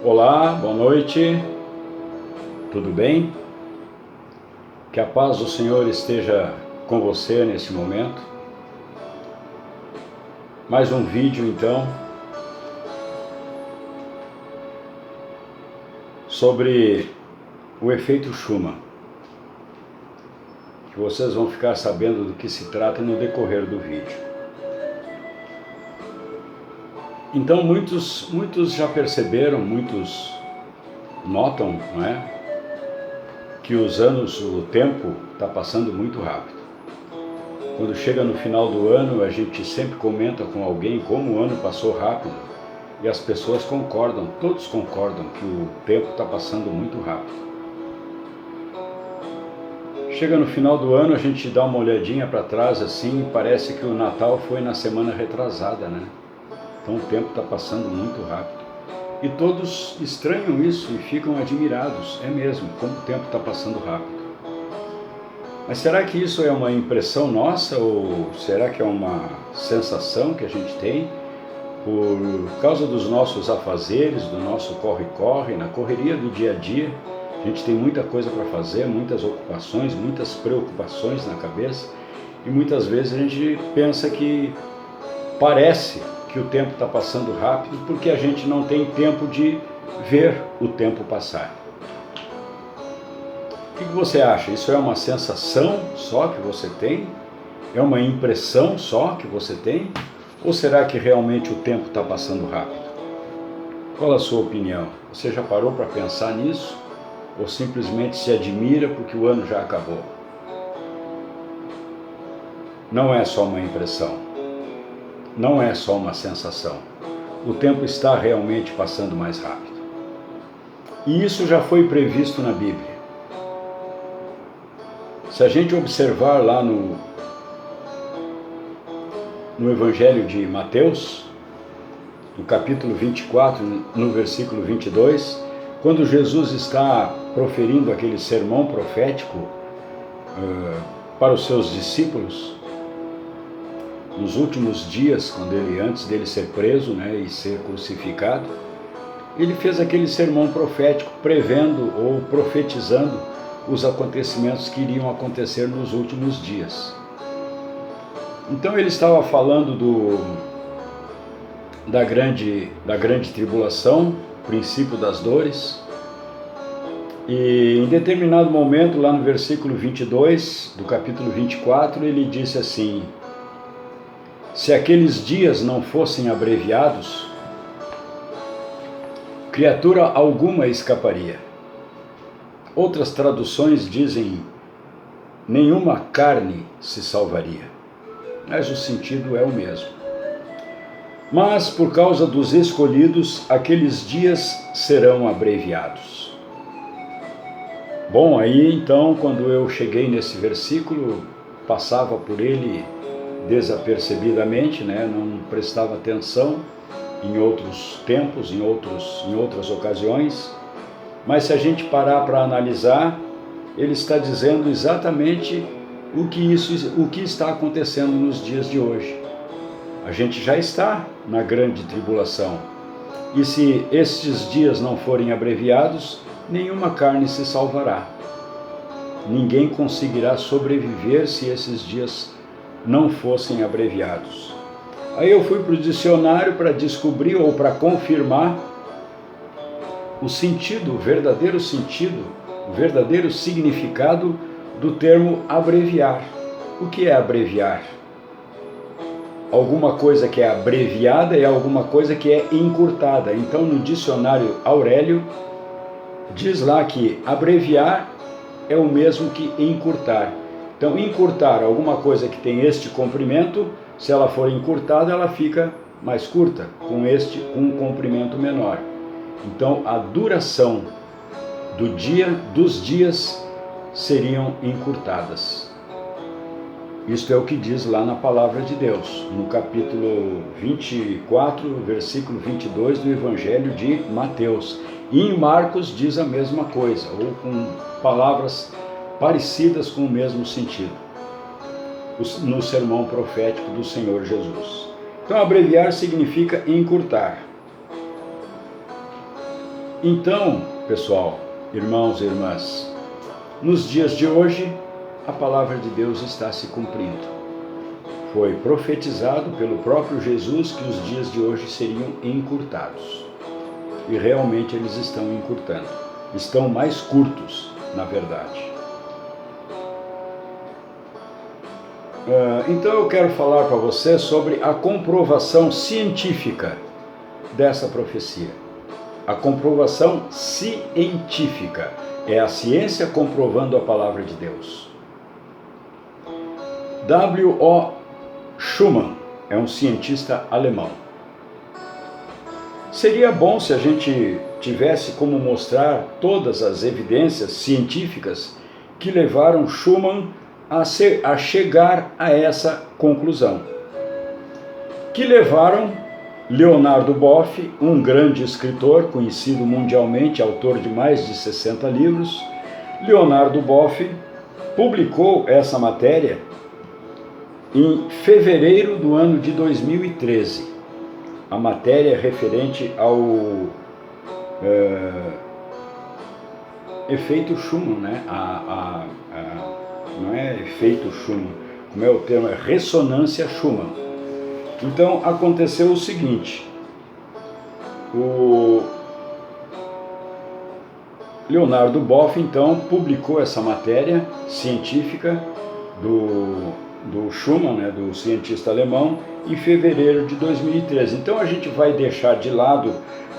Olá, boa noite, tudo bem? Que a paz do Senhor esteja com você nesse momento. Mais um vídeo então sobre o efeito Schumann, que vocês vão ficar sabendo do que se trata no decorrer do vídeo. Então muitos já perceberam, muitos notam, não é? Que os anos, o tempo está passando muito rápido. Quando chega no final do ano, a gente sempre comenta com alguém como o ano passou rápido e as pessoas concordam, todos concordam que o tempo está passando muito rápido. Chega no final do ano, a gente dá uma olhadinha para trás assim e parece que o Natal foi na semana retrasada, né? Então o tempo está passando muito rápido. E todos estranham isso e ficam admirados, é mesmo, como o tempo está passando rápido. Mas será que isso é uma impressão nossa ou será que é uma sensação que a gente tem por causa dos nossos afazeres, do nosso corre-corre, na correria do dia a dia? A gente tem muita coisa para fazer, muitas ocupações, muitas preocupações na cabeça e muitas vezes a gente pensa que parece que o tempo está passando rápido porque a gente não tem tempo de ver o tempo passar. O que você acha? Isso é uma sensação só que você tem? É uma impressão só que você tem? Ou será que realmente o tempo está passando rápido? Qual a sua opinião? Você já parou para pensar nisso? Ou simplesmente se admira porque o ano já acabou? Não é só uma impressão. Não é só uma sensação. O tempo está realmente passando mais rápido. E isso já foi previsto na Bíblia. Se a gente observar lá no Evangelho de Mateus, no capítulo 24, no versículo 22, quando Jesus está proferindo aquele sermão profético para os seus discípulos, nos últimos dias, antes dele ser preso, né, e ser crucificado, ele fez aquele sermão profético prevendo ou profetizando os acontecimentos que iriam acontecer nos últimos dias. Então ele estava falando da grande tribulação, princípio das dores, e em determinado momento, lá no versículo 22 do capítulo 24, ele disse assim: se aqueles dias não fossem abreviados, criatura alguma escaparia. Outras traduções dizem: nenhuma carne se salvaria. Mas o sentido é o mesmo. Mas por causa dos escolhidos, aqueles dias serão abreviados. Bom, aí então, quando eu cheguei nesse versículo, passava por ele desapercebidamente, né? Não prestava atenção em outros tempos, em outras ocasiões. Mas se a gente parar para analisar, ele está dizendo exatamente o que está acontecendo nos dias de hoje. A gente já está na grande tribulação. E se estes dias não forem abreviados, nenhuma carne se salvará. Ninguém conseguirá sobreviver se esses dias não fossem abreviados. Aí eu fui para o dicionário para descobrir ou para confirmar o verdadeiro significado do termo abreviar. O que é abreviar? Alguma coisa que é abreviada é alguma coisa que é encurtada. Então, no dicionário Aurélio, diz lá que abreviar é o mesmo que encurtar. Então, encurtar alguma coisa que tem este comprimento, se ela for encurtada, ela fica mais curta, com um comprimento menor. Então, a duração dos dias seriam encurtadas. Isto é o que diz lá na Palavra de Deus, no capítulo 24, versículo 22 do Evangelho de Mateus. E em Marcos diz a mesma coisa, ou com palavras parecidas com o mesmo sentido, no sermão profético do Senhor Jesus. Então, abreviar significa encurtar. Então, pessoal, irmãos e irmãs, nos dias de hoje, a palavra de Deus está se cumprindo. Foi profetizado pelo próprio Jesus que os dias de hoje seriam encurtados. E realmente eles estão encurtando. Estão mais curtos, na verdade. Então eu quero falar para você sobre a comprovação científica dessa profecia. A comprovação científica é a ciência comprovando a palavra de Deus. W.O. Schumann é um cientista alemão. Seria bom se a gente tivesse como mostrar todas as evidências científicas que levaram Schumann a chegar a essa conclusão. Que levaram Leonardo Boff, um grande escritor, conhecido mundialmente, autor de mais de 60 livros. Leonardo Boff publicou essa matéria em fevereiro do ano de 2013. A matéria é referente ao efeito Schumann, né? Não é efeito Schumann, como é o termo? É ressonância Schumann. Então aconteceu o seguinte: o Leonardo Boff então publicou essa matéria científica do Schumann, né, do cientista alemão, em fevereiro de 2013. Então a gente vai deixar de lado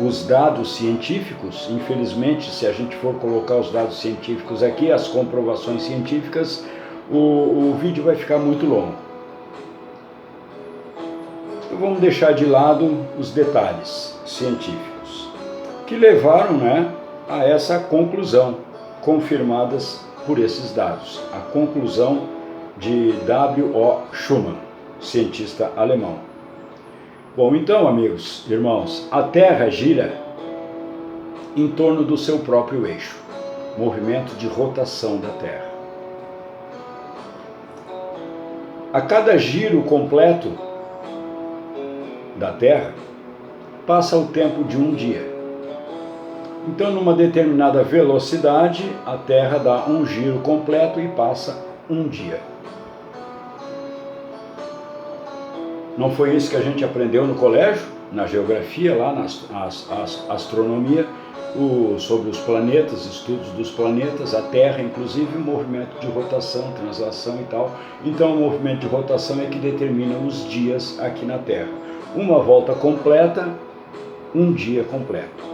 os dados científicos. Infelizmente, se a gente for colocar os dados científicos aqui, as comprovações científicas, o vídeo vai ficar muito longo. Então vamos deixar de lado os detalhes científicos que levaram, né, a essa conclusão, confirmadas por esses dados. A conclusão de W.O. Schumann, cientista alemão. Bom, então, amigos, irmãos, a Terra gira em torno do seu próprio eixo, movimento de rotação da Terra. A cada giro completo da Terra, passa o tempo de um dia. Então, numa determinada velocidade, a Terra dá um giro completo e passa um dia. Não foi isso que a gente aprendeu no colégio, na geografia, lá na astronomia, sobre os planetas, estudos dos planetas, a Terra, inclusive, movimento de rotação, translação e tal. Então, o movimento de rotação é que determina os dias aqui na Terra. Uma volta completa, um dia completo.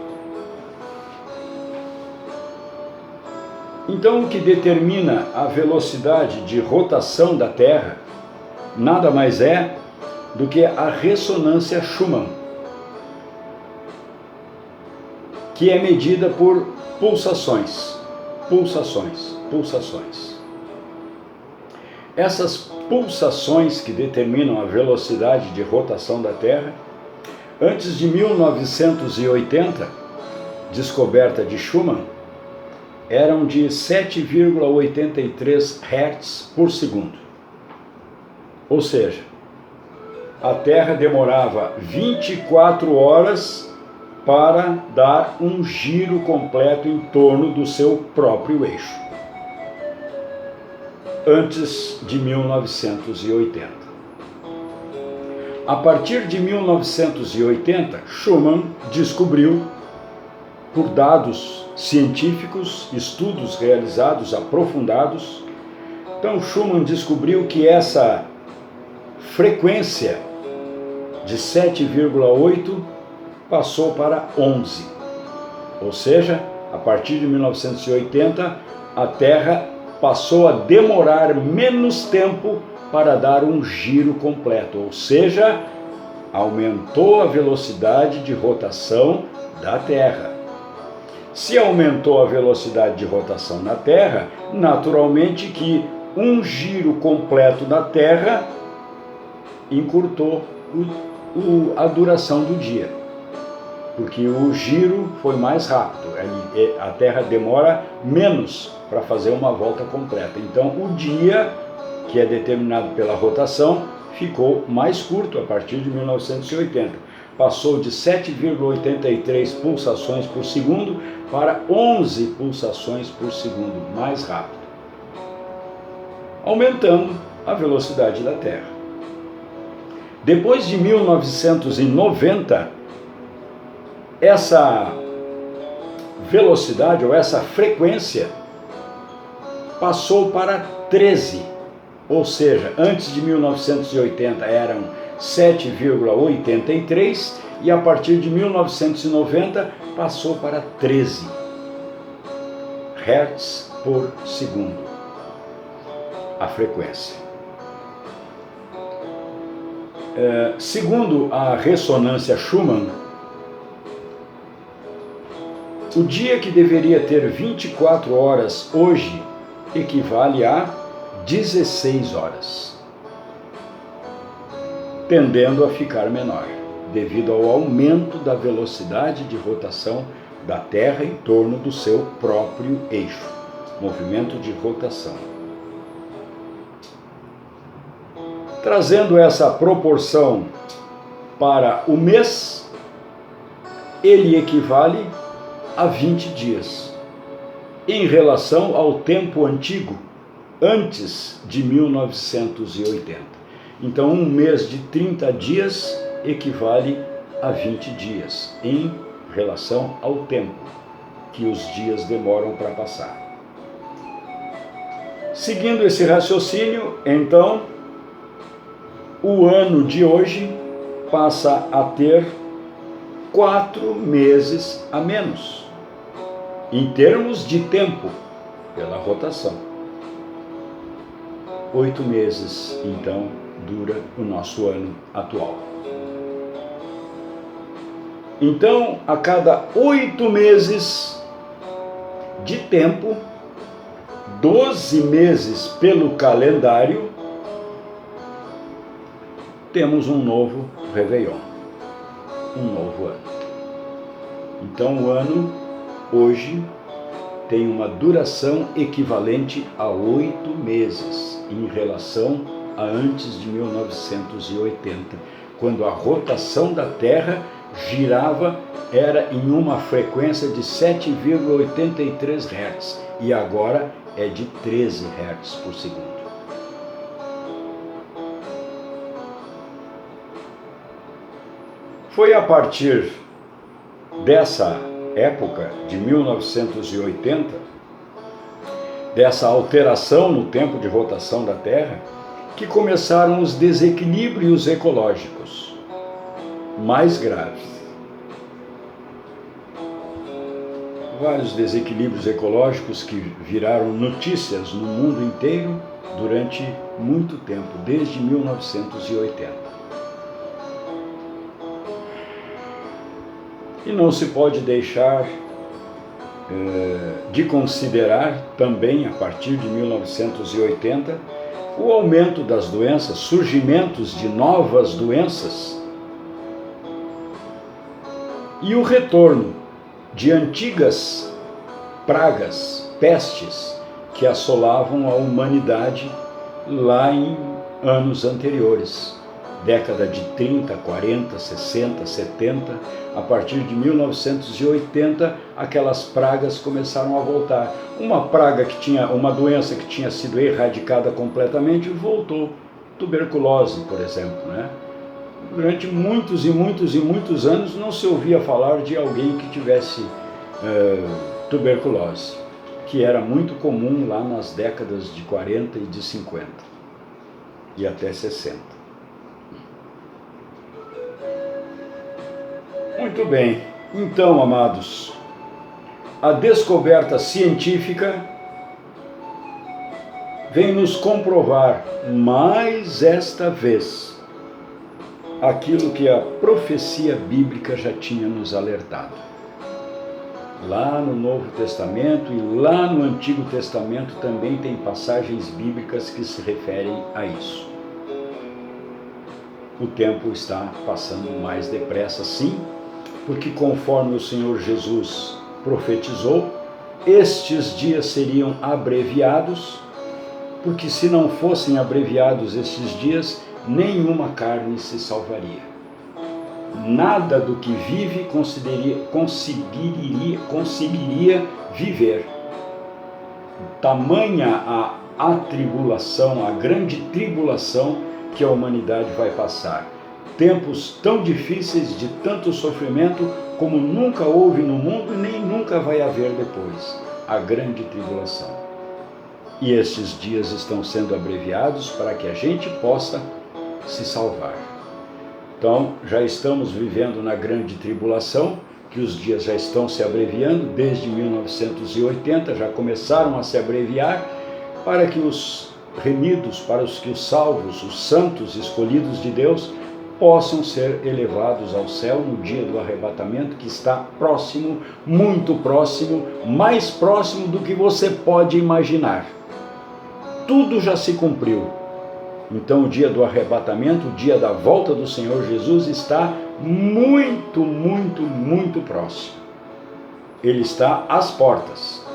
Então, o que determina a velocidade de rotação da Terra nada mais é do que a ressonância Schumann, que é medida por pulsações. Essas pulsações que determinam a velocidade de rotação da Terra, antes de 1980, descoberta de Schumann, eram de 7,83 Hz por segundo. Ou seja, a Terra demorava 24 horas para dar um giro completo em torno do seu próprio eixo, antes de 1980. A partir de 1980, Schumann descobriu, por dados científicos, estudos realizados, aprofundados, então Schumann descobriu que essa frequência de 7,8 passou para 11. Ou seja, a partir de 1980, a Terra passou a demorar menos tempo para dar um giro completo, ou seja, aumentou a velocidade de rotação da Terra. Se aumentou a velocidade de rotação na Terra, naturalmente que um giro completo da Terra encurtou a duração do dia, porque o giro foi mais rápido, a Terra demora menos para fazer uma volta completa. Então o dia, que é determinado pela rotação, ficou mais curto a partir de 1980. passou de 7,83 pulsações por segundo para 11 pulsações por segundo, mais rápido, aumentando a velocidade da Terra. Depois de 1990, essa velocidade ou essa frequência passou para 13, ou seja, antes de 1980 eram 7,83 e a partir de 1990 passou para 13 Hz por segundo, a frequência. Segundo a ressonância Schumann, o dia que deveria ter 24 horas hoje equivale a 16 horas, tendendo a ficar menor, devido ao aumento da velocidade de rotação da Terra em torno do seu próprio eixo, movimento de rotação. Trazendo essa proporção para o mês, ele equivale a 20 dias, em relação ao tempo antigo, antes de 1980. Então, um mês de 30 dias equivale a 20 dias, em relação ao tempo que os dias demoram para passar. Seguindo esse raciocínio, então, o ano de hoje passa a ter 4 meses a menos, em termos de tempo, pela rotação. 8 meses, então, dura o nosso ano atual. Então, a cada 8 meses de tempo, 12 meses pelo calendário, temos um novo Réveillon, um novo ano. Então, o ano hoje tem uma duração equivalente a 8 meses, em relação a antes de 1980, quando a rotação da Terra girava, era em uma frequência de 7,83 Hz, e agora é de 13 Hz por segundo. Foi a partir dessa época, de 1980, dessa alteração no tempo de rotação da Terra, que começaram os desequilíbrios ecológicos mais graves. Vários desequilíbrios ecológicos que viraram notícias no mundo inteiro durante muito tempo, desde 1980. E não se pode deixar de considerar também, a partir de 1980, o aumento das doenças, surgimentos de novas doenças e o retorno de antigas pragas, pestes, que assolavam a humanidade lá em anos anteriores. Década de 30, 40, 60, 70, a partir de 1980, aquelas pragas começaram a voltar. Uma doença que tinha sido erradicada completamente voltou. Tuberculose, por exemplo, né? Durante muitos e muitos e muitos anos não se ouvia falar de alguém que tivesse tuberculose, que era muito comum lá nas décadas de 40 e de 50 e até 60. Muito bem, então, amados, a descoberta científica vem nos comprovar mais esta vez aquilo que a profecia bíblica já tinha nos alertado. Lá no Novo Testamento e lá no Antigo Testamento também tem passagens bíblicas que se referem a isso. O tempo está passando mais depressa, sim, porque conforme o Senhor Jesus profetizou, estes dias seriam abreviados, porque se não fossem abreviados estes dias, nenhuma carne se salvaria. nada do que vive conseguiria viver. Tamanha a tribulação, a grande tribulação que a humanidade vai passar. Tempos tão difíceis, de tanto sofrimento, como nunca houve no mundo e nem nunca vai haver depois. A grande tribulação. E estes dias estão sendo abreviados para que a gente possa se salvar. Então, já estamos vivendo na grande tribulação, que os dias já estão se abreviando, desde 1980 já começaram a se abreviar, para que os remidos, para os que os salvos, os santos escolhidos de Deus, possam ser elevados ao céu no dia do arrebatamento, que está próximo, muito próximo, mais próximo do que você pode imaginar. Tudo já se cumpriu. Então o dia do arrebatamento, o dia da volta do Senhor Jesus está muito, muito, muito próximo. Ele está às portas.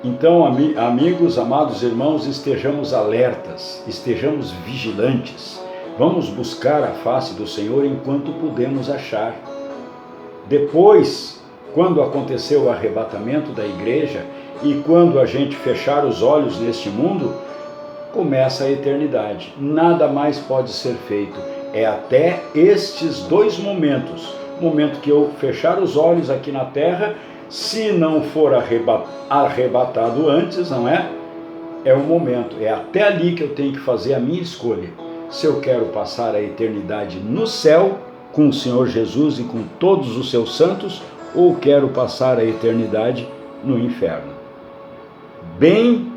Então, amigos, amados irmãos, estejamos alertas, estejamos vigilantes. Vamos buscar a face do Senhor enquanto podemos achar. Depois, quando acontecer o arrebatamento da igreja e quando a gente fechar os olhos neste mundo, começa a eternidade. Nada mais pode ser feito. É até estes dois momentos. O momento que eu fechar os olhos aqui na terra, se não for arrebatado antes, não é? É o momento. É até ali que eu tenho que fazer a minha escolha. Se eu quero passar a eternidade no céu, com o Senhor Jesus e com todos os seus santos, ou quero passar a eternidade no inferno. Bem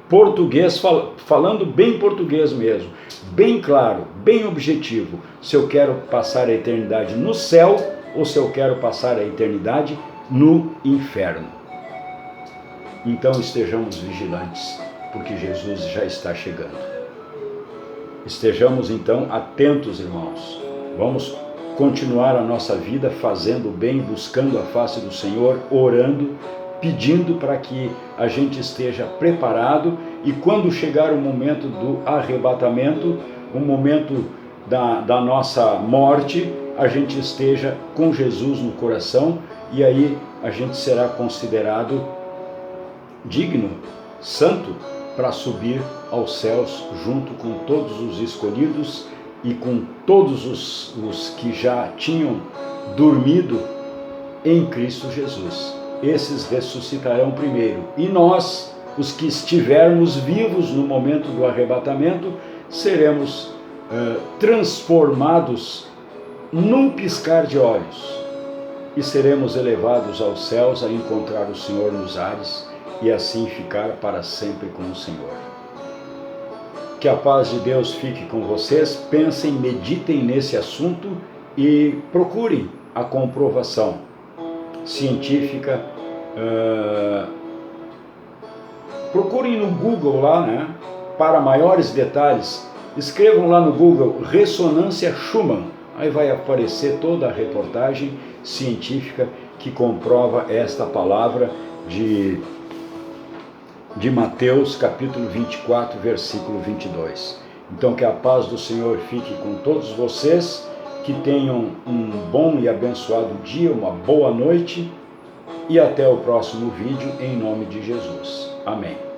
português, falando bem português mesmo, bem claro, bem objetivo, se eu quero passar a eternidade no céu ou se eu quero passar a eternidade no inferno. Então estejamos vigilantes, porque Jesus já está chegando. Estejamos então atentos, irmãos. Vamos continuar a nossa vida fazendo o bem, buscando a face do Senhor, orando, pedindo para que a gente esteja preparado e quando chegar o momento do arrebatamento, o momento da nossa morte, a gente esteja com Jesus no coração e aí a gente será considerado digno, santo, para subir aos céus junto com todos os escolhidos e com todos os que já tinham dormido em Cristo Jesus. Esses ressuscitarão primeiro. E nós, os que estivermos vivos no momento do arrebatamento, seremos transformados num piscar de olhos e seremos elevados aos céus a encontrar o Senhor nos ares e assim ficar para sempre com o Senhor. Que a paz de Deus fique com vocês, pensem, meditem nesse assunto e procurem a comprovação científica. Procurem no Google lá, né? Para maiores detalhes, escrevam lá no Google ressonância Schumann. Aí vai aparecer toda a reportagem científica que comprova esta palavra de Mateus, capítulo 24, versículo 22. Então, que a paz do Senhor fique com todos vocês, que tenham um bom e abençoado dia, uma boa noite, e até o próximo vídeo, em nome de Jesus. Amém.